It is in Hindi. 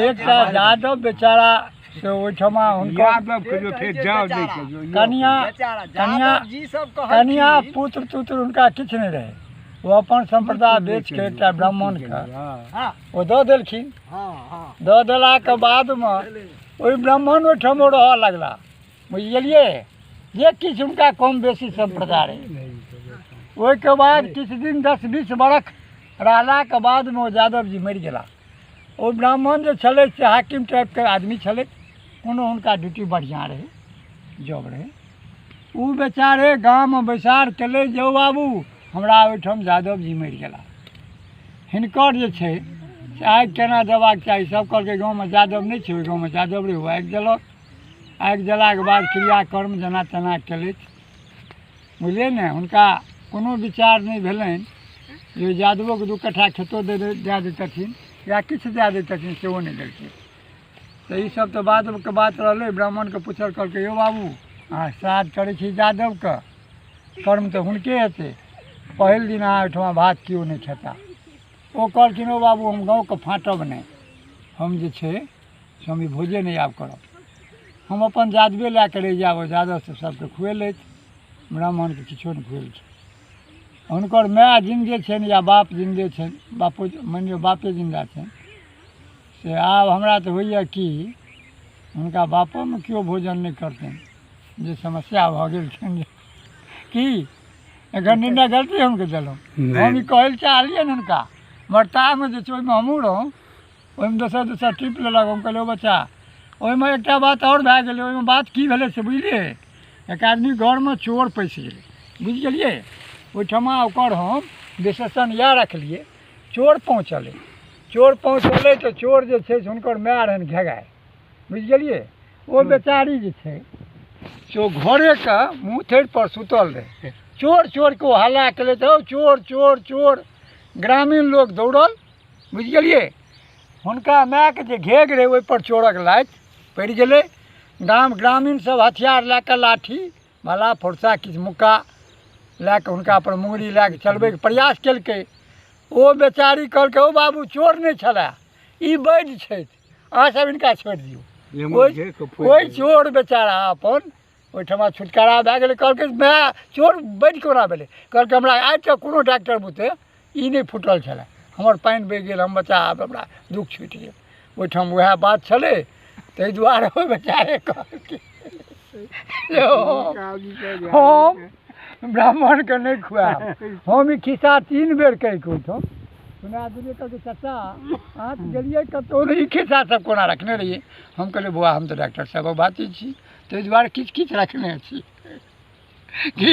एकटा यादव बेचारा से ओहिठमा कनिया पुत्र तुत्र हुनका किछु नहीं रहे। वो अपन संप्रदाय बेच के एकटा ब्राह्मण के वो दऽ देलखिन। दऽ देलाके बादमे ओहि ब्राह्मण ओहिठाम रहऽ लगला, बुझि गेलियै, जे किछु हुनका कम बेसी संप्रदाय रहै। ओहिके बाद किछु दिन 10-20 बरख रहलाके बादमे ओ यादव जी मरि गेला। ओ ब्राह्मण जे छलै से हाकिम टाइपके आदमी छलै, कोनो हुनका ड्यूटी बढ़िआँ रहै, जॉब रहै। ओ बेचारे गाममे बैसार केलै जे ओ बाबू हमरा ओहिठाम यादव जी मरि गेला, हिनकर जे छै से आगि केना देबाक चाही। सब कहलकै गाँवमे यादव नहि छै, ओहि गाँवमे यादव रहै, ओ आगि देलक। आगि देलाके बाद क्रियाकर्म जेना तेना केलथि, बुझलियै ने। हुनका कोनो विचार नहीं भेलनि जे यादवोके 2 कट्ठा खेतो दे देतथिन या किछु दे देतथिन, सेहो नहीं देलखिन। तो ई सब तो बादके बात रहलै। ब्राह्मणके पूछल, कहलकै यौ बाबू अहाँ श्राद्ध करै छी यादवके, कर्म तऽ हुनके हेतै, पहिल दिन अहाँ ओहिठमा भात केओ नहीं खेता। ओ कहलखिन ओ बाबू हम गाँवके फाँटब नहीं, हम जे छै से हम ई भोजे नहीं आब करब, हम अपन यादवे लए कऽ रहि जायब। यादव से सबके खुएलथि, ब्राह्मणके किछो नहीं खुएलखिन। हुनकर माय जिन्दे छनि या बाप जिन्दे छनि, बापो मानि लिअ बापे जिन्दा छनि, से आब हमरा तऽ होइए कि हुनका बापोमे केओ भोजन नहीं करतनि, जे समस्या भऽ गेल छनि। कि एकर निर्णय गलती हमके देलहुँ? हम ई कहै लए चाहलियै ने हुनका, वर्तामे जे छै ओहिमे हमहूँ रहौँ, ओहिमे दोसर टिप लेलक। हम कहलियै बच्चा ओहिमे एकटा बात आओर भए गेलै। ओहिमे बात की भेलै से बुझलियै? एक आदमी घरमे चोर पैसि गेलै, बुझि गेलियै। ओहिठमा ओकर हम विशेषण इएह रखलियै, चोर पहुँचलै। चोर पहुँचलै तऽ चोर जे छै से हुनकर माय रहनि घेगाइ, बुझि गेलियै। ओ बेचारी जे छै से ओ घरेके मुँह थेरपर सुतल रहै। चोर चोरके ओ हल्ला केलै तऽ चोर चोर चोर, ग्रामीण लोक दौड़ल, बुझि गेलियै। हुनका मायके जे घेग रहै ओहिपर चोरक लाठि पड़ि गेलै। ग्रामीण सब हथियार लए कऽ, लाठी भाला फरसा किछु मुक्का लए कऽ हुनकापर मुंगरी लए कऽ चलबैके प्रयास केलकै। ओ बेचारी कहलकै ओ बाबू चोर नहीं छलए, ई वैद्य छथि, अहाँ सब हिनका छोड़ि दियौ। ओहि चोर बेचारा अपन ओहिठमा छुटकारा भए गेलै। कहलकै माय चोर वैद्य कोना भेलै? कहलकै हमरा आइ तक कोनो डॉक्टर बुते ई नहीं फूटल छलए, हमर पानि बहि गेल, हम बच्चा आब हमरा दुख छुटि गेल। ओहिठाम वएह बात छलै, ताहि दुआरे ओ बेचारे कहलकै हम ब्राह्मणके नहीं खुआब। हम ई खिस्सा 3 बेर कहिके ओहिठाम सुना देलियै। कहलकै चाचा अहाँ तऽ गेलियै कतहु, ई खिस्सा सब कोना रखने रहियै? हम कहलियै बौआ हम तऽ डॉक्टर साहबक बाती छी, ताहि दुआरे किछु किछु रखने छी। कि